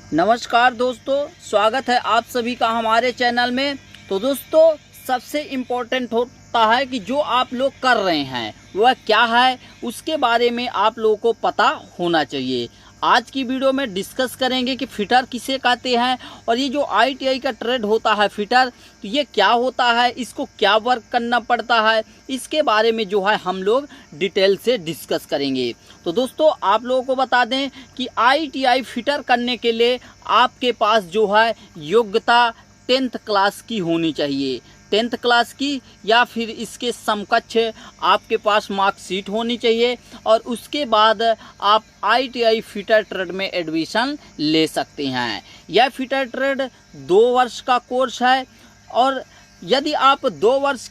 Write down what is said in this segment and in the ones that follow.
नमस्कार दोस्तों, स्वागत है आप सभी का हमारे चैनल में। तो दोस्तों, सबसे इम्पोर्टेंट होता है कि जो आप लोग कर रहे हैं वह क्या है, उसके बारे में आप लोगों को पता होना चाहिए। आज की वीडियो में डिस्कस करेंगे कि फिटर किसे कहते हैं और ये जो ITI का ट्रेड होता है फिटर, तो ये क्या होता है, इसको क्या वर्क करना पड़ता है, इसके बारे में जो है हम लोग डिटेल से डिस्कस करेंगे। तो दोस्तों, आप लोगों को बता दें कि ITI फिटर करने के लिए आपके पास जो है योग्यता 10th क्लास की होनी चाहिए। 10th क्लास की या फिर इसके समकक्ष आपके पास मार्कशीट होनी चाहिए और उसके बाद आप ITI फिटर ट्रेड में एडमिशन ले सकते हैं। यह फिटर ट्रेड 2 वर्ष का कोर्स है और यदि आप 2 वर्ष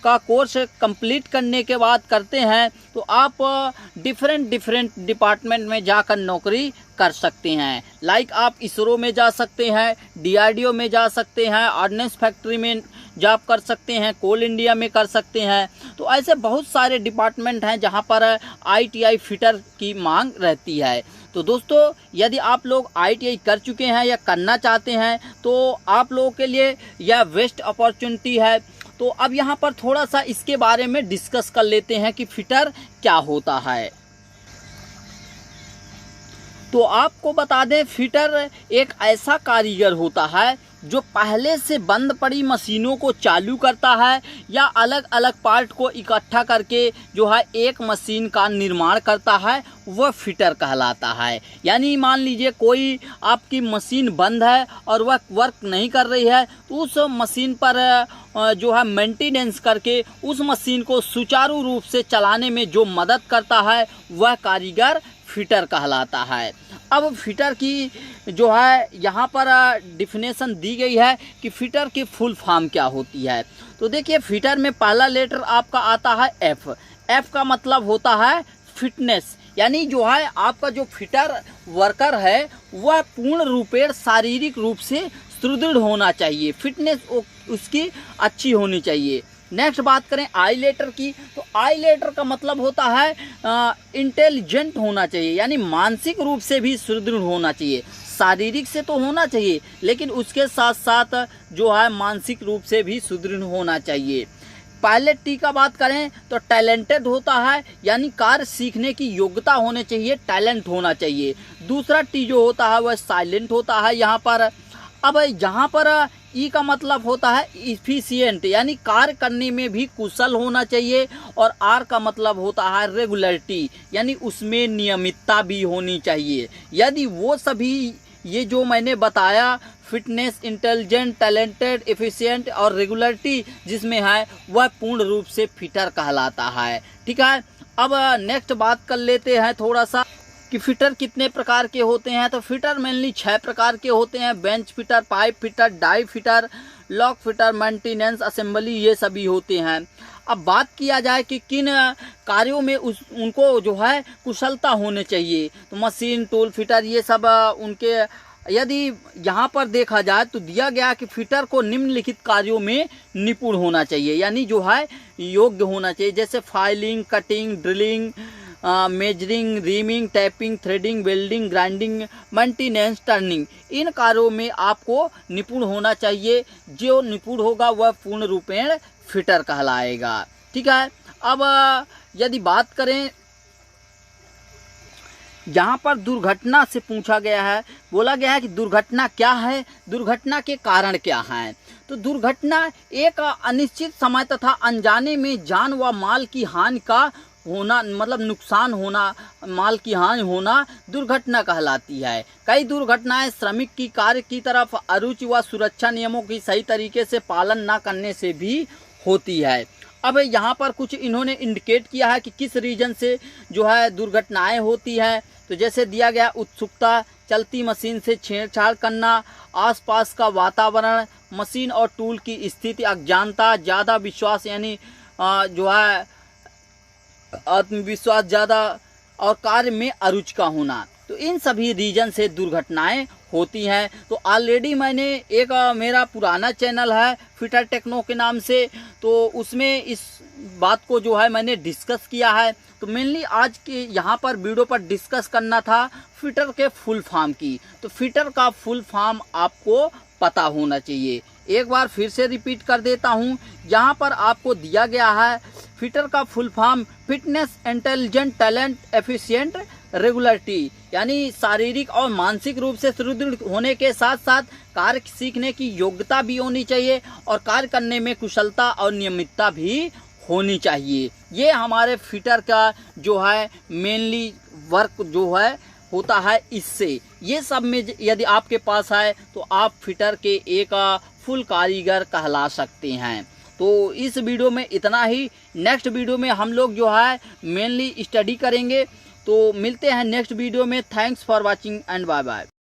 का कोर्स कंप्लीट करने के बाद करते हैं तो आप डिफरेंट डिपार्टमेंट में जाकर नौकरी कर सकते हैं। लाइक आप इसरो में जा सकते हैं, DRDO में जा सकते हैं, ऑर्डिनेंस फैक्ट्री में जॉब कर सकते हैं, कोल इंडिया में कर सकते हैं। तो ऐसे बहुत सारे डिपार्टमेंट हैं जहां पर ITI फिटर की मांग रहती है। तो दोस्तों, यदि आप लोग ITI कर चुके हैं या करना चाहते हैं तो आप लोगों के लिए यह बेस्ट अपॉर्चुनिटी है। तो अब यहाँ पर थोड़ा सा इसके बारे में डिस्कस कर लेते हैं कि फिटर क्या होता है। तो आपको बता दें, फिटर एक ऐसा कारीगर होता है जो पहले से बंद पड़ी मशीनों को चालू करता है या अलग अलग पार्ट को इकट्ठा करके जो है एक मशीन का निर्माण करता है, वह फिटर कहलाता है। यानी मान लीजिए कोई आपकी मशीन बंद है और वह वर्क नहीं कर रही है, तो उस मशीन पर जो है मेंटेनेंस करके उस मशीन को सुचारू रूप से चलाने में जो मदद करता है वह कारीगर फिटर कहलाता है। अब फिटर की जो है यहाँ पर डिफिनेशन दी गई है कि फिटर की फुल फॉर्म क्या होती है। तो देखिए, फिटर में पहला लेटर आपका आता है F। F का मतलब होता है फिटनेस, यानी जो है आपका जो फिटर वर्कर है वह पूर्ण रूपेण शारीरिक रूप से सुदृढ़ होना चाहिए, फिटनेस उसकी अच्छी होनी चाहिए। नेक्स्ट बात करें आई लेटर की, तो आई लेटर का मतलब होता है इंटेलिजेंट होना चाहिए, यानी मानसिक रूप से भी सुदृढ़ होना चाहिए। शारीरिक से तो होना चाहिए लेकिन उसके साथ साथ जो है मानसिक रूप से भी सुदृढ़ होना चाहिए। पहले टी का बात करें तो टैलेंटेड होता है, यानी कार्य सीखने की योग्यता होनी चाहिए, टैलेंट होना चाहिए। दूसरा टी जो होता है वह साइलेंट होता है यहाँ पर। अब यहाँ पर ई का मतलब होता है इफिशिएंट, यानी कार्य करने में भी कुशल होना चाहिए। और आर का मतलब होता है रेगुलरिटी, यानी उसमें नियमितता भी होनी चाहिए। यदि वो सभी ये जो मैंने बताया फिटनेस, इंटेलिजेंट, टैलेंटेड, एफिशिएंट और रेगुलरिटी जिसमें है, वह पूर्ण रूप से फिटर कहलाता है। ठीक है, अब नेक्स्ट बात कर लेते हैं थोड़ा सा कि फिटर कितने प्रकार के होते हैं। तो फिटर मेनली 6 प्रकार के होते हैं: bench fitter, pipe fitter, die fitter, lock fitter, maintenance, assembly, ये सभी होते हैं। अब बात किया जाए कि किन कार्यों में उनको जो है कुशलता होने चाहिए, तो मशीन, टूल फिटर, ये सब उनके यदि यहाँ पर देखा जाए तो दिया गया कि फिटर को निम्नलिखित कार्यों में निपुण होना चाहिए, यानी जो है योग्य होना चाहिए। जैसे filing, cutting, drilling, measuring, reaming, tapping, threading, welding, grinding, maintenance, turning, इन कार्यों में आपको निपुण होना चाहिए। जो निपुण होगा वह पूर्ण रूपेण फिटर कहलाएगा। ठीक है, अब यदि बात करें, यहाँ पर दुर्घटना से पूछा गया है, बोला गया है कि दुर्घटना क्या है, दुर्घटना के कारण क्या हैं। तो दुर्घटना एक अनिश्चित समय तथा अनजाने में जान व माल की हानि का होना, मतलब नुकसान होना, माल की हानि होना दुर्घटना कहलाती है। कई दुर्घटनाएं श्रमिक की कार्य की तरफ अरुचि व सुरक्षा नियमों की सही तरीके से पालन न करने से भी होती है। अब यहाँ पर कुछ इन्होंने इंडिकेट किया है कि किस रीजन से जो है दुर्घटनाएं होती हैं। तो जैसे दिया गया उत्सुकता, चलती मशीन से छेड़छाड़ करना, आसपास का वातावरण, मशीन और टूल की स्थिति, अज्ञानता, ज़्यादा विश्वास, यानी जो है आत्मविश्वास ज़्यादा, और कार्य में अरुचि का होना। तो इन सभी रीजन से दुर्घटनाएं होती हैं। तो ऑलरेडी मैंने एक मेरा पुराना चैनल है फिटर टेक्नो के नाम से, तो उसमें इस बात को जो है मैंने डिस्कस किया है। तो मेनली आज के यहाँ पर वीडियो पर डिस्कस करना था फिटर के फुल फॉर्म की। तो फिटर का फुल फॉर्म आपको पता होना चाहिए। एक बार फिर से रिपीट कर देता हूँ, यहाँ पर आपको दिया गया है फिटर का full form fitness, intelligent, talent, efficient, regularity, यानी शारीरिक और मानसिक रूप से सुदृढ़ होने के साथ साथ कार्य सीखने की योग्यता भी होनी चाहिए और कार्य करने में कुशलता और नियमितता भी होनी चाहिए। ये हमारे फिटर का जो है मेनली वर्क जो है होता है। इससे ये सब में यदि आपके पास है तो आप फिटर के एक फुल कारीगर कहला सकते हैं। तो इस वीडियो में इतना ही। नेक्स्ट वीडियो में हम लोग जो है मेनली स्टडी करेंगे। तो मिलते हैं नेक्स्ट वीडियो में। Thanks for watching and bye bye.